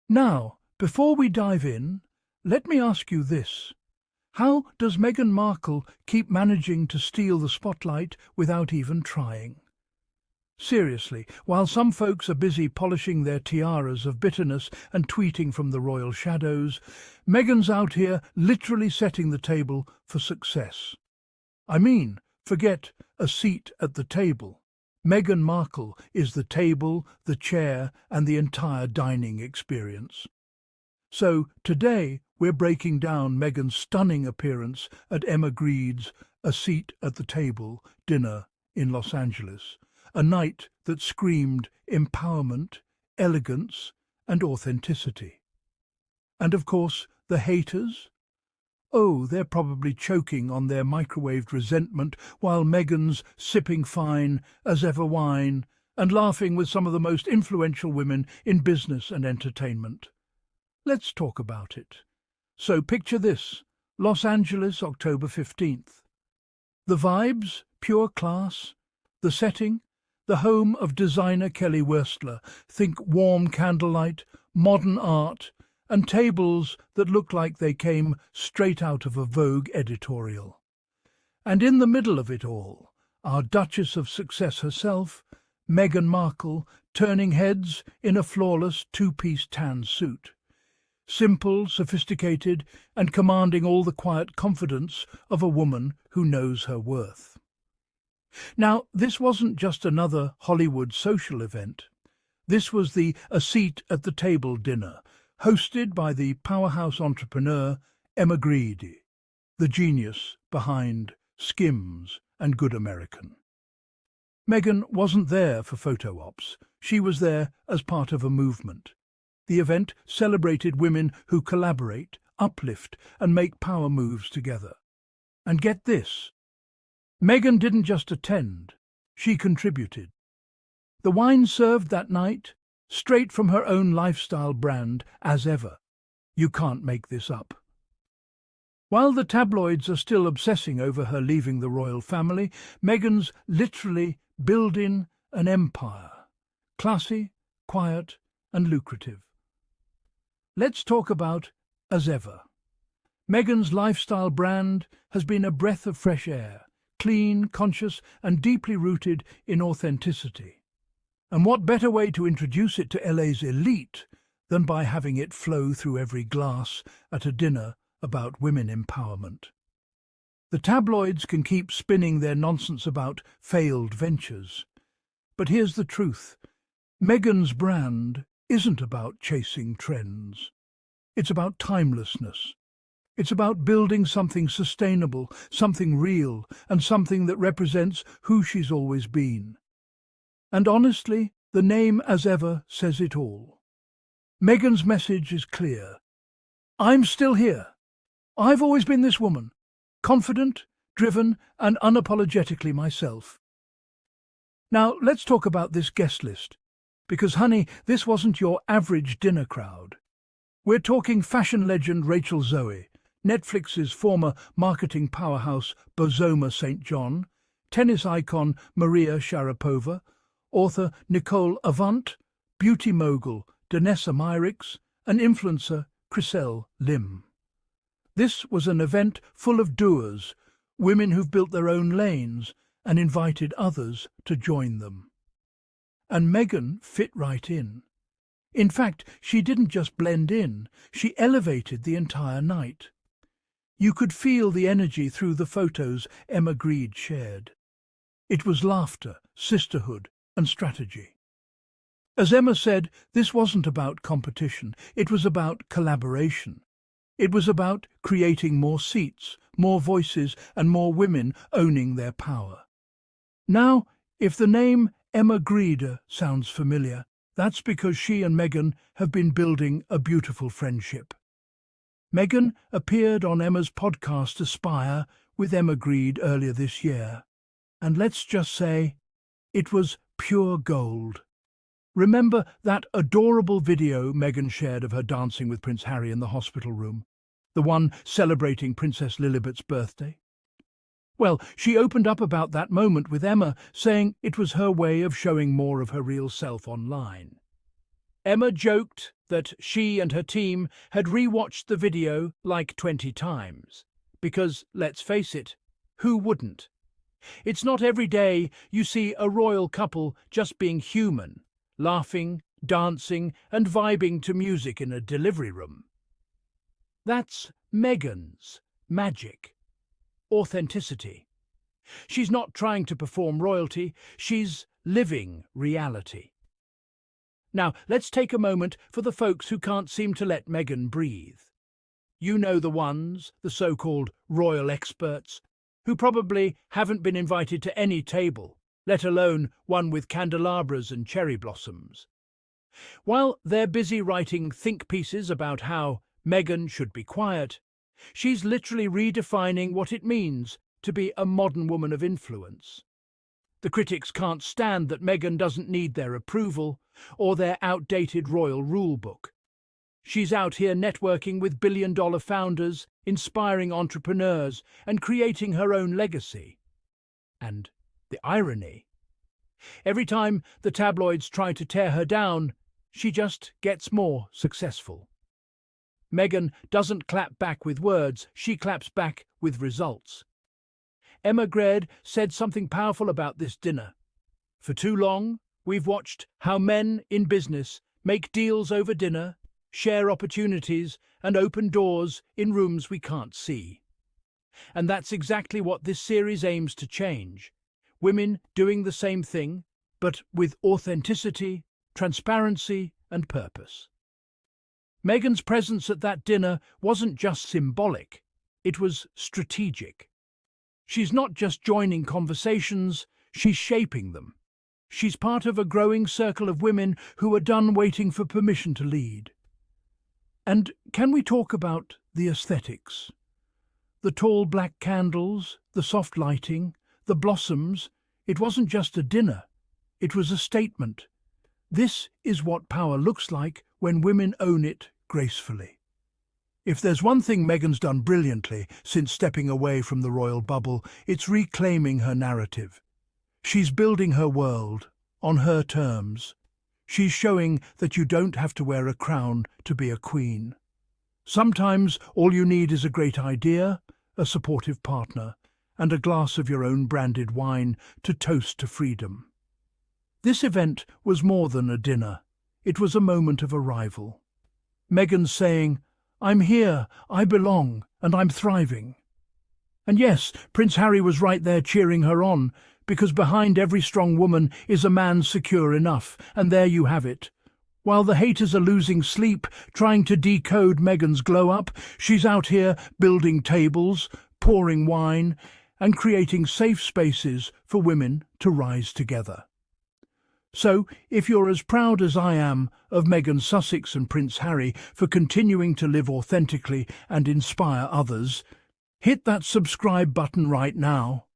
Now, before we dive in, let me ask you this. How does Meghan Markle keep managing to steal the spotlight without even trying? Seriously, while some folks are busy polishing their tiaras of bitterness and tweeting from the royal shadows, Meghan's out here literally setting the table for success. I mean, forget a seat at the table. Meghan Markle is the table, the chair, and the entire dining experience. So today we're breaking down Meghan's stunning appearance at Emma Grede's A Seat at the Table dinner in Los Angeles, a night that screamed empowerment, elegance, and authenticity. And of course, the haters? Oh, they're probably choking on their microwaved resentment while Meghan's sipping fine as ever wine and laughing with some of the most influential women in business and entertainment. Let's talk about it. So picture this, Los Angeles, October 15th. The vibes, pure class. The setting, the home of designer Kelly Wurstler. Think warm candlelight, modern art, and tables that look like they came straight out of a Vogue editorial. And in the middle of it all, our Duchess of Sussex herself, Meghan Markle, turning heads in a flawless two-piece tan suit. Simple, sophisticated, and commanding all the quiet confidence of a woman who knows her worth. Now, this wasn't just another Hollywood social event. This was the A Seat at the Table dinner, hosted by the powerhouse entrepreneur Emma Grede, the genius behind Skims and Good American. Meghan wasn't there for photo ops. She was there as part of a movement. The event celebrated women who collaborate, uplift, and make power moves together. And get this, Meghan didn't just attend, she contributed. The wine served that night, straight from her own lifestyle brand, as ever. You can't make this up. While the tabloids are still obsessing over her leaving the royal family, Meghan's literally building an empire. Classy, quiet, and lucrative. Let's talk about As Ever. Meghan's lifestyle brand has been a breath of fresh air, clean, conscious, and deeply rooted in authenticity. And what better way to introduce it to LA's elite than by having it flow through every glass at a dinner about women empowerment? The tabloids can keep spinning their nonsense about failed ventures. But here's the truth. Meghan's brand isn't about chasing trends. It's about timelessness. It's about building something sustainable, something real, and something that represents who she's always been. And honestly, the name As Ever says it all. Meghan's message is clear. I'm still here. I've always been this woman, confident, driven, and unapologetically myself. Now, let's talk about this guest list, because, honey, this wasn't your average dinner crowd. We're talking fashion legend Rachel Zoe, Netflix's former marketing powerhouse Bozoma Saint John, tennis icon Maria Sharapova, author Nicole Avant, beauty mogul Danessa Myricks, and influencer Chriselle Lim. This was an event full of doers, women who've built their own lanes and invited others to join them. And Meghan fit right in. In fact, she didn't just blend in, she elevated the entire night. You could feel the energy through the photos Emma Grede shared. It was laughter, sisterhood, and strategy. As Emma said, this wasn't about competition, it was about collaboration. It was about creating more seats, more voices, and more women owning their power. Now, if the name Emma Grede sounds familiar, that's because she and Meghan have been building a beautiful friendship. Meghan appeared on Emma's podcast Aspire with Emma Grede earlier this year, and let's just say, it was pure gold. Remember that adorable video Meghan shared of her dancing with Prince Harry in the hospital room? The one celebrating Princess Lilibet's birthday? Well, she opened up about that moment with Emma, saying it was her way of showing more of her real self online. Emma joked that she and her team had rewatched the video like 20 times. Because, let's face it, who wouldn't? It's not every day you see a royal couple just being human, laughing, dancing and vibing to music in a delivery room. That's Meghan's magic. Authenticity. She's not trying to perform royalty, she's living reality. Now, let's take a moment for the folks who can't seem to let Meghan breathe. You know the ones, the so-called royal experts, who probably haven't been invited to any table, let alone one with candelabras and cherry blossoms. While they're busy writing think pieces about how Meghan should be quiet, she's literally redefining what it means to be a modern woman of influence. The critics can't stand that Meghan doesn't need their approval or their outdated royal rulebook. She's out here networking with billion-dollar founders, inspiring entrepreneurs, and creating her own legacy. And the irony. Every time the tabloids try to tear her down, she just gets more successful. Meghan doesn't clap back with words, she claps back with results. Emma Grede said something powerful about this dinner. For too long, we've watched how men in business make deals over dinner, share opportunities, and open doors in rooms we can't see. And that's exactly what this series aims to change. Women doing the same thing, but with authenticity, transparency, and purpose. Meghan's presence at that dinner wasn't just symbolic, it was strategic. She's not just joining conversations, she's shaping them. She's part of a growing circle of women who are done waiting for permission to lead. And can we talk about the aesthetics? The tall black candles, the soft lighting, the blossoms. It wasn't just a dinner, it was a statement. This is what power looks like when women own it gracefully. If there's one thing Meghan's done brilliantly since stepping away from the royal bubble, it's reclaiming her narrative. She's building her world on her terms. She's showing that you don't have to wear a crown to be a queen. Sometimes all you need is a great idea, a supportive partner, and a glass of your own branded wine to toast to freedom. This event was more than a dinner. It was a moment of arrival. Meghan's saying, "I'm here, I belong, and I'm thriving." And yes, Prince Harry was right there cheering her on, because behind every strong woman is a man secure enough, and there you have it. While the haters are losing sleep, trying to decode Meghan's glow-up, she's out here building tables, pouring wine, and creating safe spaces for women to rise together. So, if you're as proud as I am of Meghan Sussex and Prince Harry for continuing to live authentically and inspire others, hit that subscribe button right now.